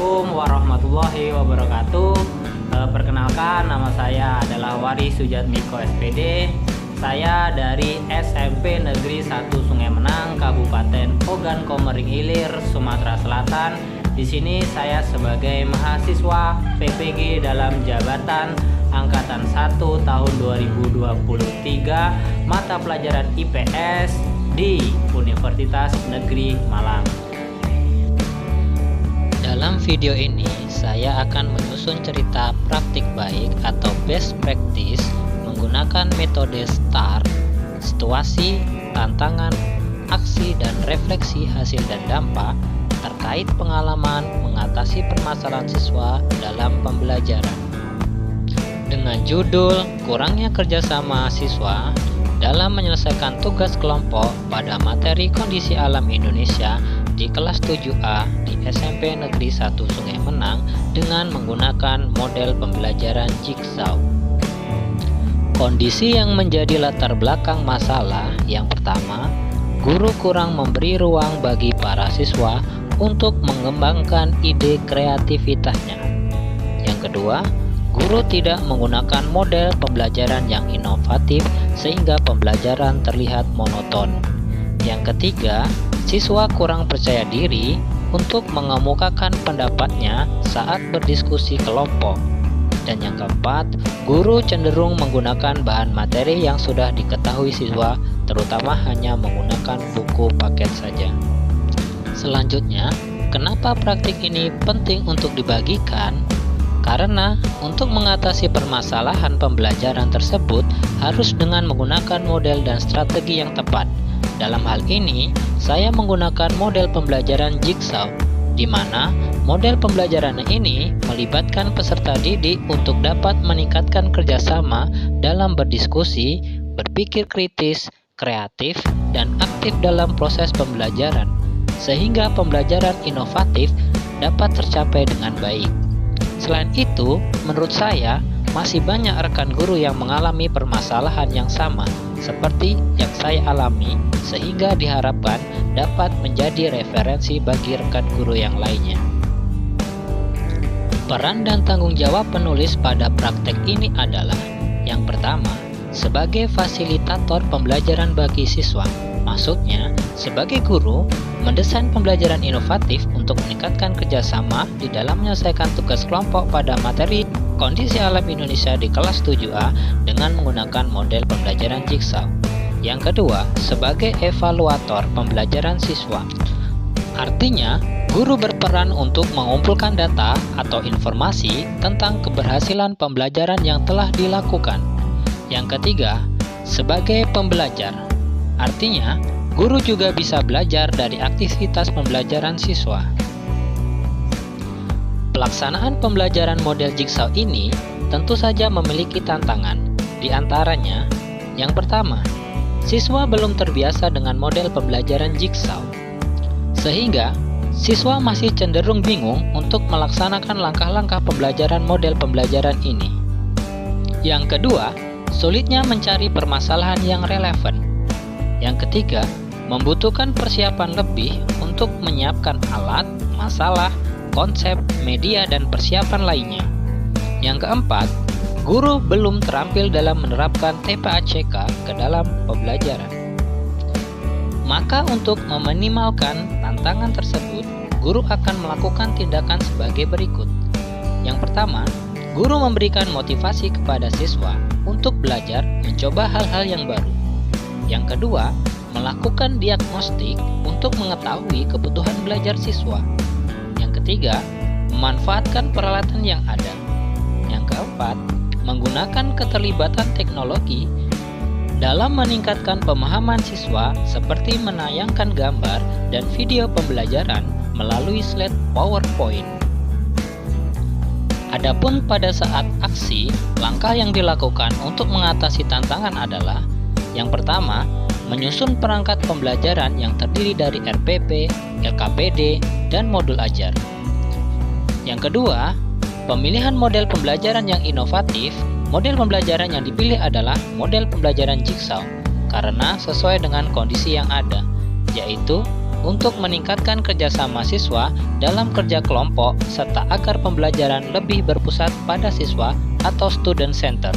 Assalamualaikum warahmatullahi wabarakatuh. Perkenalkan, nama saya adalah Wari Sujatmiko SPD. Saya dari SMP Negeri 1 Sungai Menang, Kabupaten Ogan Komering Ilir, Sumatera Selatan. Di sini saya sebagai mahasiswa PPG dalam jabatan Angkatan 1 tahun 2023, mata pelajaran IPS di Universitas Negeri Malang. Dalam video ini, saya akan menyusun cerita praktik baik atau best practice menggunakan metode STAR, situasi, tantangan, aksi, dan refleksi hasil dan dampak terkait pengalaman mengatasi permasalahan siswa dalam pembelajaran. Dengan judul Kurangnya Kerjasama Siswa dalam Menyelesaikan Tugas Kelompok pada Materi Kondisi Alam Indonesia di kelas 7A di SMP Negeri 1 Sungai Menang dengan menggunakan model pembelajaran Jigsaw. Kondisi yang menjadi latar belakang masalah yang pertama, guru kurang memberi ruang bagi para siswa untuk mengembangkan ide kreativitasnya. Yang kedua, guru tidak menggunakan model pembelajaran yang inovatif sehingga pembelajaran terlihat monoton. Yang ketiga, siswa kurang percaya diri untuk mengemukakan pendapatnya saat berdiskusi kelompok. Dan yang keempat, guru cenderung menggunakan bahan materi yang sudah diketahui siswa, terutama hanya menggunakan buku paket saja. Selanjutnya, kenapa praktik ini penting untuk dibagikan? Karena untuk mengatasi permasalahan pembelajaran tersebut harus dengan menggunakan model dan strategi yang tepat. Dalam hal ini, saya menggunakan model pembelajaran Jigsaw, di mana model pembelajaran ini melibatkan peserta didik untuk dapat meningkatkan kerjasama dalam berdiskusi, berpikir kritis, kreatif, dan aktif dalam proses pembelajaran, sehingga pembelajaran inovatif dapat tercapai dengan baik. Selain itu, menurut saya, masih banyak rekan guru yang mengalami permasalahan yang sama seperti yang saya alami, sehingga diharapkan dapat menjadi referensi bagi rekan guru yang lainnya. Peran dan tanggung jawab penulis pada praktek ini adalah: yang pertama, sebagai fasilitator pembelajaran bagi siswa. Maksudnya, sebagai guru, mendesain pembelajaran inovatif untuk meningkatkan kerjasama di dalam menyelesaikan tugas kelompok pada materi kondisi alam Indonesia di kelas 7A dengan menggunakan model pembelajaran Jigsaw. Yang kedua, sebagai evaluator pembelajaran siswa. Artinya, guru berperan untuk mengumpulkan data atau informasi tentang keberhasilan pembelajaran yang telah dilakukan. Yang ketiga, sebagai pembelajar. Artinya, guru juga bisa belajar dari aktivitas pembelajaran siswa. Pelaksanaan pembelajaran model Jigsaw ini tentu saja memiliki tantangan. Di antaranya, yang pertama, siswa belum terbiasa dengan model pembelajaran Jigsaw, sehingga siswa masih cenderung bingung untuk melaksanakan langkah-langkah pembelajaran model pembelajaran ini. Yang kedua, sulitnya mencari permasalahan yang relevan. Yang ketiga, membutuhkan persiapan lebih untuk menyiapkan alat, masalah, konsep, media, dan persiapan lainnya. Yang keempat, guru belum terampil dalam menerapkan TPACK ke dalam pembelajaran. Maka untuk meminimalkan tantangan tersebut, guru akan melakukan tindakan sebagai berikut. Yang pertama, guru memberikan motivasi kepada siswa untuk belajar mencoba hal-hal yang baru. Yang kedua, melakukan diagnostik untuk mengetahui kebutuhan belajar siswa. Yang ketiga, memanfaatkan peralatan yang ada. Yang keempat, menggunakan keterlibatan teknologi dalam meningkatkan pemahaman siswa seperti menayangkan gambar dan video pembelajaran melalui slide PowerPoint. Adapun pada saat aksi, langkah yang dilakukan untuk mengatasi tantangan adalah: yang pertama, menyusun perangkat pembelajaran yang terdiri dari RPP, LKPD, dan modul ajar. Yang kedua, pemilihan model pembelajaran yang inovatif. Model pembelajaran yang dipilih adalah model pembelajaran Jigsaw karena sesuai dengan kondisi yang ada, yaitu untuk meningkatkan kerjasama siswa dalam kerja kelompok serta agar pembelajaran lebih berpusat pada siswa atau student center.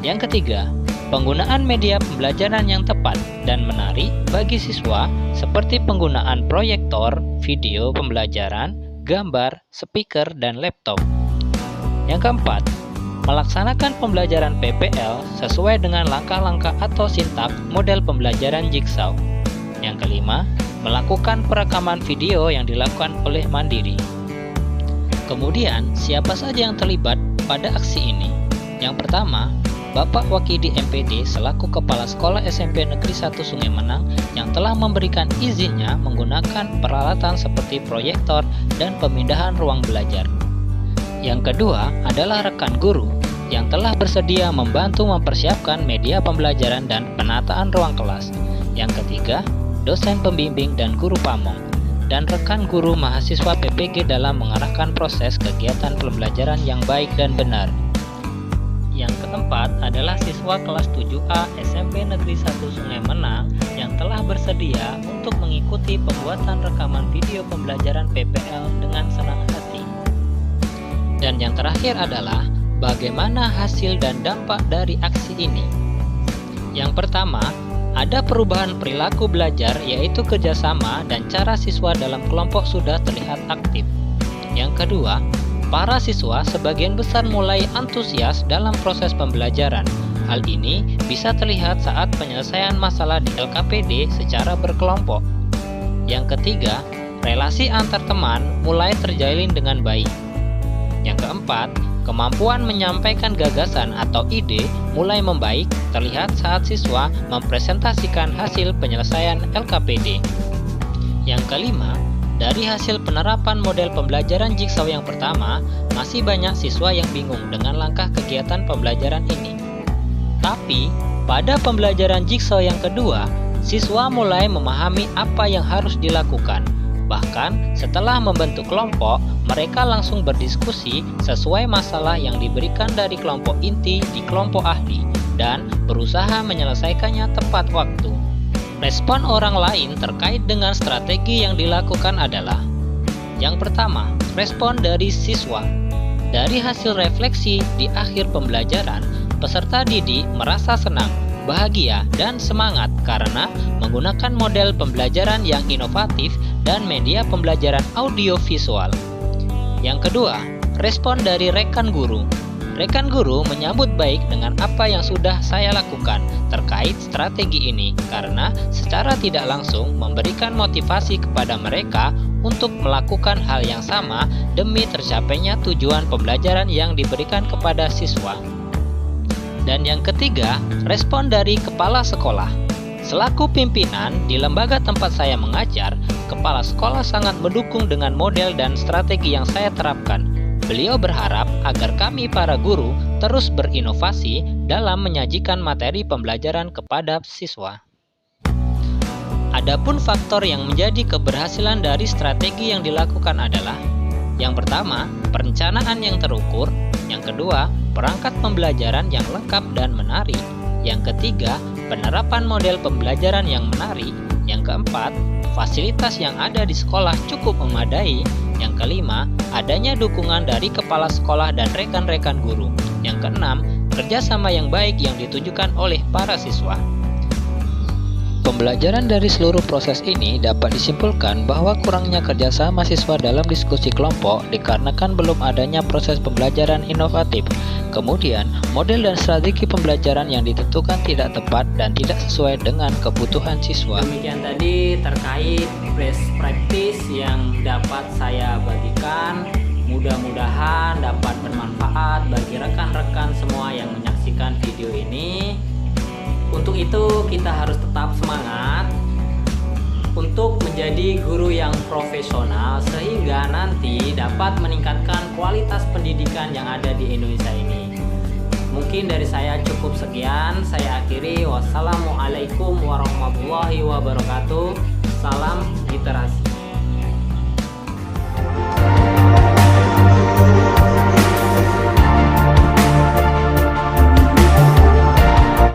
Yang ketiga, penggunaan media pembelajaran yang tepat dan menarik bagi siswa seperti penggunaan proyektor, video pembelajaran, gambar, speaker, dan laptop. Yang keempat, melaksanakan pembelajaran PPL sesuai dengan langkah-langkah atau sintak model pembelajaran Jigsaw. Yang kelima, melakukan perekaman video yang dilakukan oleh mandiri. Kemudian, siapa saja yang terlibat pada aksi ini? Yang pertama, Bapak Wakidi MPD selaku Kepala Sekolah SMP Negeri 1 Sungai Menang yang telah memberikan izinnya menggunakan peralatan seperti proyektor dan pemindahan ruang belajar. Yang kedua adalah rekan guru yang telah bersedia membantu mempersiapkan media pembelajaran dan penataan ruang kelas. Yang ketiga, dosen pembimbing dan guru pamong, dan rekan guru mahasiswa PPG dalam mengarahkan proses kegiatan pembelajaran yang baik dan benar. Yang keempat adalah siswa kelas 7A SMP Negeri 1 Sungai Menang yang telah bersedia untuk mengikuti pembuatan rekaman video pembelajaran PPL dengan senang hati. Dan yang terakhir adalah bagaimana hasil dan dampak dari aksi ini. Yang pertama, ada perubahan perilaku belajar yaitu kerjasama dan cara siswa dalam kelompok sudah terlihat aktif. Yang kedua, para siswa sebagian besar mulai antusias dalam proses pembelajaran. Hal ini bisa terlihat saat penyelesaian masalah di LKPD secara berkelompok. Yang ketiga, relasi antar teman mulai terjalin dengan baik. Yang keempat, kemampuan menyampaikan gagasan atau ide mulai membaik terlihat saat siswa mempresentasikan hasil penyelesaian LKPD. Yang kelima, dari hasil penerapan model pembelajaran Jigsaw yang pertama, masih banyak siswa yang bingung dengan langkah kegiatan pembelajaran ini. Tapi, pada pembelajaran Jigsaw yang kedua, siswa mulai memahami apa yang harus dilakukan. Bahkan, setelah membentuk kelompok, mereka langsung berdiskusi sesuai masalah yang diberikan dari kelompok inti di kelompok ahli dan berusaha menyelesaikannya tepat waktu. Respon orang lain terkait dengan strategi yang dilakukan adalah: yang pertama, respon dari siswa. Dari hasil refleksi di akhir pembelajaran, peserta didik merasa senang, bahagia, dan semangat karena menggunakan model pembelajaran yang inovatif dan media pembelajaran audiovisual. Yang kedua, respon dari rekan guru. Rekan guru menyambut baik dengan apa yang sudah saya lakukan terkait strategi ini karena secara tidak langsung memberikan motivasi kepada mereka untuk melakukan hal yang sama demi tercapainya tujuan pembelajaran yang diberikan kepada siswa. Dan yang ketiga, respon dari kepala sekolah. Selaku pimpinan di lembaga tempat saya mengajar, kepala sekolah sangat mendukung dengan model dan strategi yang saya terapkan. Beliau berharap agar kami para guru terus berinovasi dalam menyajikan materi pembelajaran kepada siswa. Adapun faktor yang menjadi keberhasilan dari strategi yang dilakukan adalah: yang pertama, perencanaan yang terukur; yang kedua, perangkat pembelajaran yang lengkap dan menarik; yang ketiga, penerapan model pembelajaran yang menarik; yang keempat, fasilitas yang ada di sekolah cukup memadai; yang kelima, adanya dukungan dari kepala sekolah dan rekan-rekan guru; yang keenam, kerjasama yang baik yang ditujukan oleh para siswa. Pembelajaran dari seluruh proses ini dapat disimpulkan bahwa kurangnya kerjasama siswa dalam diskusi kelompok dikarenakan belum adanya proses pembelajaran inovatif. Kemudian, model dan strategi pembelajaran yang ditentukan tidak tepat dan tidak sesuai dengan kebutuhan siswa. Demikian tadi terkait best practice yang dapat saya bagikan. Mudah-mudahan dapat bermanfaat bagi rekan-rekan semua yang menyaksikan video ini. Untuk itu kita harus tetap semangat untuk menjadi guru yang profesional sehingga nanti dapat meningkatkan kualitas pendidikan yang ada di Indonesia ini. Mungkin dari saya cukup sekian, saya akhiri. Wassalamualaikum warahmatullahi wabarakatuh. Salam literasi.